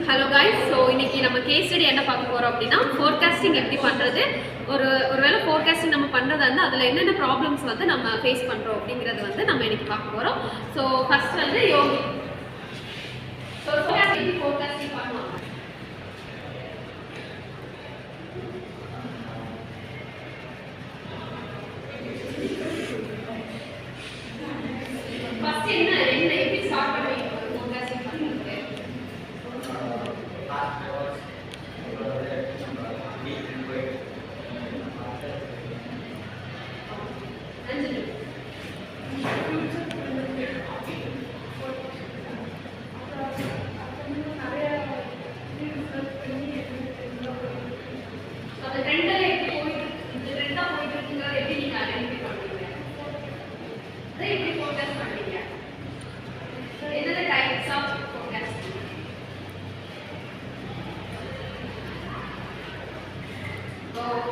Hello guys, so இன்னைக்கு நம்ம case study என்ன பார்க்க போகிறோம் அப்படின்னா ஃபோர்காஸ்டிங் எப்படி பண்ணுறது, ஒருவேளை ஃபோர்காஸ்டிங் நம்ம பண்ணுறதா இருந்தால் அதில் என்னென்ன ப்ராப்ளம்ஸ் வந்து நம்ம ஃபேஸ் பண்ணுறோம் அப்படிங்கிறது வந்து நம்ம இன்னைக்கு பார்க்க போகிறோம். ஸோ ஃபர்ஸ்ட் வந்து யோகி. ஸோ ஃபோர்காஸ்டிங் பண்ணுவாங்க. ஃபர்ஸ்ட் என்ன எப்படி ஸ்டார்ட் பண்ணுவீங்க ஃபோர்காஸ்டிங் பண்ணுறதுக்கு?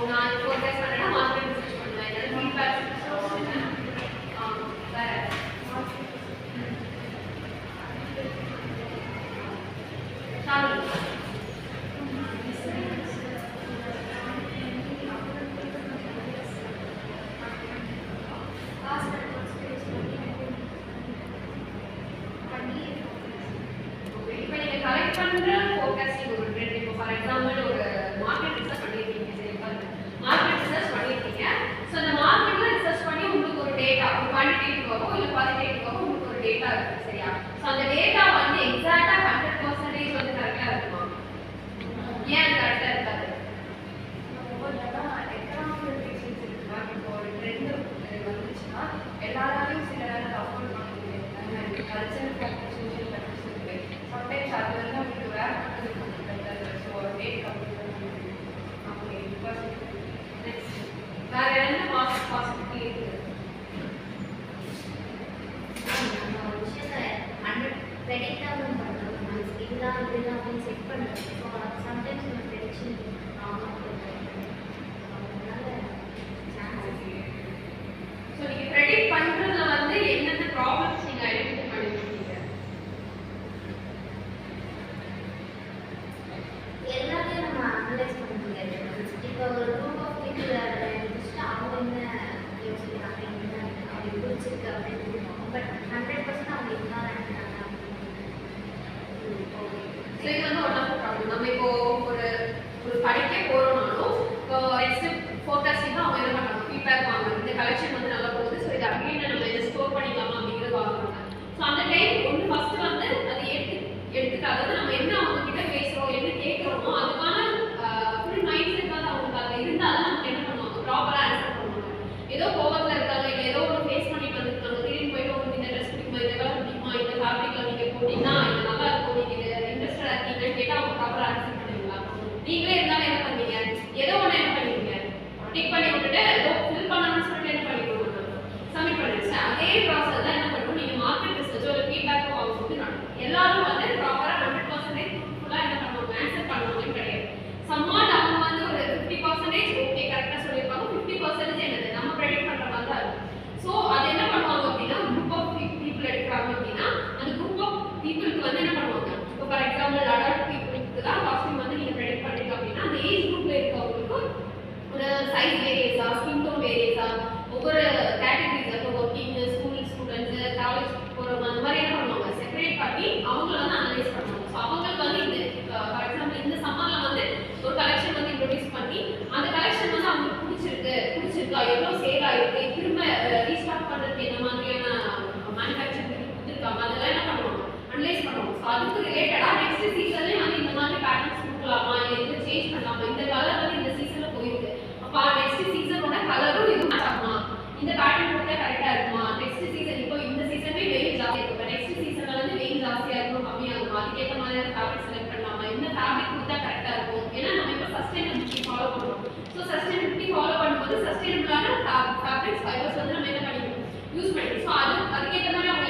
நான் ஃபோர்காஸ்ட் பண்ணேன்னா மார்க்கெட் ரிசர்ச் பண்ணுவேன், இல்லைன்னா ஃபீட்பேக் பண்ணுவேன். வேற இப்போ நீங்கள் கலெக்ட் பண்ணுற ஃபோர்காஸ்டிங் ஒரு ட்ரெண்ட். இப்போ ஃபார் எக்ஸாம்பிள் ஒரு மார்க்கெட் ரிசர்ச் பண்ணியிருக்கீங்க, மார்க்கெட் ரிசர்ச் பண்ணியிருக்கீங்க. ஸோ அந்த மார்க்கெட்டில் ரிசர்ச் பண்ணி உங்களுக்கு ஒரு டேட்டா, ஒரு குவான்டிடேட்டிவாகவோ இல்லை குவாலிட்டேட்டிவாகவோ உங்களுக்கு ஒரு டேட்டா இருக்குது, சரியா? ஸோ அந்த டேட்டா வந்து எக்ஸாக்டாக 100% வந்து கரெக்டாக இருக்குமா? ஏன் அது கரெக்டாக இருக்காது? இப்போ ஒரு ட்ரெண்ட் வந்துச்சுன்னா எல்லாராலையும் சில நேரம் அஃபோர்ட் பண்ண முடியாது. கல்ச்சரல் ஃபேக்டர்ஸ், சோஷியல் ஃபேக்டர்ஸ் இருக்கு. சம்டைம்ஸ் அது வந்து அவங்களுக்கு வேற பண்ணுறது. So date complete okay. Next வேற என்ன பாசிபிலிட்டி இருக்குது? ஒரு விஷயத்தை 100 ப்ரெடிக்டாகவும் பண்ணுறோம். இதுதான் இதுதான் அப்படின்னு செட் பண்ணுறது. ஸோ சம்டைம்ஸ் ஒரு ப்ரெடிக்ஷன் ஆகும். அதனால சான்சஸ். ஸோ நீங்கள் ப்ரெடிக்ட் பண்ணுறதுல வந்து என்னென்ன ப்ராப்ளம்ஸ் நீங்கள் ஐடென்டிஃபை பண்ணிருக்கீங்க? எல்லாத்தையும் நம்ம அனலைஸ் பண்ண முடியாது. இப்போ ஒரு குரூப் ஆஃப் பீப்புள் இருந்துச்சுன்னா அவங்க என்ன யோசிக்கிறாங்க, என்ன அவங்களுக்கு பிடிச்சிருக்கு அப்படின்னு சொல்லுவாங்க. பட் 100% அவங்க இதுதான் நினைக்கிறாங்க அப்படின்னு. ஸோ இது வந்து ஒன் ஆஃப் த ப்ராப்ளம். நம்ம இப்போ ஒரு படிக்க போகிறோம்னாலும் இப்போ நெக்ஸ்ட் ஃபோர்காஸ்டிங் அவங்க என்ன பண்ணுறாங்க, ஃபீட்பேக் வாங்குறாங்க. இந்த கலெக்ஷன் வந்து நல்லா போகுது, ஸோ இது அகைன் நம்ம இதை ஸ்டோர் பண்ணிக்கலாமா அப்படிங்கிறது வாங்குறாங்க. ஸோ அந்த டைம் ஒன்று ஃபர்ஸ்ட் வந்து அதை எடுத்துட்டு அதாவது நம்ம என்ன அவங்க கிட்ட பேசுகிறோம், என்ன கேட்குறோமோ அதுக்கான ஃபுல் மைண்ட் செட் வந்து அவங்களுக்கு அதில் இருந்தால் தான் நமக்கு என்ன பண்ணுவாங்க, ப்ராப்பராக ஆன்சர் பண்ணுவாங்க. ஏதோ கோவத்தில் இருக்காங்க, இல்லை ஏதோ ஒன்று ஃபேஸ் பண்ணிட்டு வந்துருக்காங்க, திடீர்னு போயிட்டு உங்களுக்கு இந்த ட்ரெஸ் பிடிக்குமா, இந்த கலர் பிடிக்குமா, இந்த ஃபேப்ரிக்கில் நீங்கள் போட்டிங்கன்னா இது நல்லா இருக்கும், நீங்கள் இது இன்ட்ரெஸ்டாக இருக்கீங்கன்னு கேட்டால் அவங்க ப்ராப்பராக ஆன்சர் பண்ணுவீங்களா? நீங்களே இருந்தாலும் என்ன பண்ணுவீங்க, ஏதோ ஒன்று என்ன பண்ணுவீங்க, டிக் பண்ணி விட்டுட்டு ஏதோ ஃபில் பண்ணணும்னு சொல்லிட்டு என்ன பண்ணிடுவோம், சப்மிட் பண்ணிடுச்சு. அதே ப்ராசஸ் தான் என்ன பண்ணுவோம், நீங்கள் மார்க்கெட் ரிசர்ச்சோ இல்லை ஃபீட்பேக்கோ வாங்கும்போது நடக்கும். எல்லாரும் வந்து ப்ராப்பராக 100% ஃபுல்லாக என்ன பண்ணுவாங்க, ஆன்சர் பண்ணுவாங்கன்னு கிடையாது. சம்மாட் அவங்க வந்து ஒரு 50% ஓகே கரெக்டாக சொல்லியிருப்பாங்க, 50% என்னது நம்ம ப்ரெடிக்ட் பண்ணுற மாதிரி தான் இருக்கும். ஸோ அது என்ன பண்ணுவாங்க அப்படின்னா, குரூப் ஆஃப் பீப்புள் எடுக்கிறாங்க அப்படின்னா அந்த குரூப் ஆஃப் பீப்புளுக்கு வந்து என்ன பண்ணுவாங்க, இப்போ ஃபார் எக்ஸாம்பிள் அடல்ட் பீப்புளுக்கு தான் காஸ்டியூம் வந்து நீங்கள் ப்ரெடிக்ட் பண்ணுறீங்க அப்படின்னா அந்த ஏஜ் குரூப்பில் இருக்கவங்களுக்கு ஒரு சைஸ் வேரியஸா, ஸ்கின் டோன் வேரியஸா, ஒவ்வொரு கேட்டகரிஸ், இப்போ ஒர்க்கிங், ஸ்கூல் ஸ்டூடெண்ட்ஸு, காலேஜ் போகிறவங்க அந்த மாதிரி என்ன பண்ணுவாங்க, செப்பரேட் பண்ணி அவங்கள வந்து அனலைஸ் பண்ணுவாங்க. ஸோ அவங்களுக்கு வந்து இந்த ஃபார் எக்ஸாம்பிள் இந்த சம்மரில் வந்து ஒரு கலெக்ஷன் வந்து இன்ட்ரோடியூஸ் பண்ணி அந்த கலெக்ஷன் வந்து அவங்களுக்கு பிடிச்சிருக்கா, எவ்வளோ சேல் ஆகிருக்கு, திரும்ப ரீஸ்டார்ட் பண்ணுறதுக்கு என்ன மாதிரியான மேனுஃபேக்சரிங் கொடுத்துருக்காங்க, அதெல்லாம் என்ன பண்ணுவாங்க, அனலைஸ் பண்ணுவாங்க. ஸோ அதுக்கு ரிலேட்டடாக நெக்ஸ்ட் சீசன்லேயே வந்து இந்த மாதிரி பேட்டர்ன்ஸ் கொடுக்கலாமா, இல்லை எது சேஞ்ச் பண்ணலாமா, இந்த கலர் வந்து இந்த சீசனில் போயிருக்கு, அப்போ நெக்ஸ்ட் சீசனோட கலரும் இது மேட்ச் ஆகுமா, இந்த பேட்டர்ன் கொடுத்தா கரெக்டாக இருக்குமா, நெக்ஸ்ட் சீசன் இப்போ இந்த சீசனே வெயில் ஜாஸ்தியாக இருக்கும், இப்போ நெக்ஸ்ட் சீசனில் வந்து வெயில் ஜாஸ்தியாக இருக்கும், கம்மியாக இருக்கும், அதுக்கேற்ற மாதிரியான ஃபேப்ரிக் செலக்ட் பண்ணலாமா, இந்த ஃபேப்ரிக் கொடுத்தா கரெக்டாக இருக்கும். ஏன்னா நம்ம இப்போ சஸ்டைனபிலிட்டி ஃபாலோ பண்ணுறோம். ஸோ சஸ்டைனபிலிட்டி ஃபாலோ பண்ணும்போது சஸ்டைனபிளான ஃபேப்ரிக்ஸ் ஃபைபர்ஸ் வந்து நம்ம என்ன பண்ணிக்கணும், யூஸ் பண்ணிக்கணும். ஸோ அதுக்கேற்ற மாதிரி அவங்க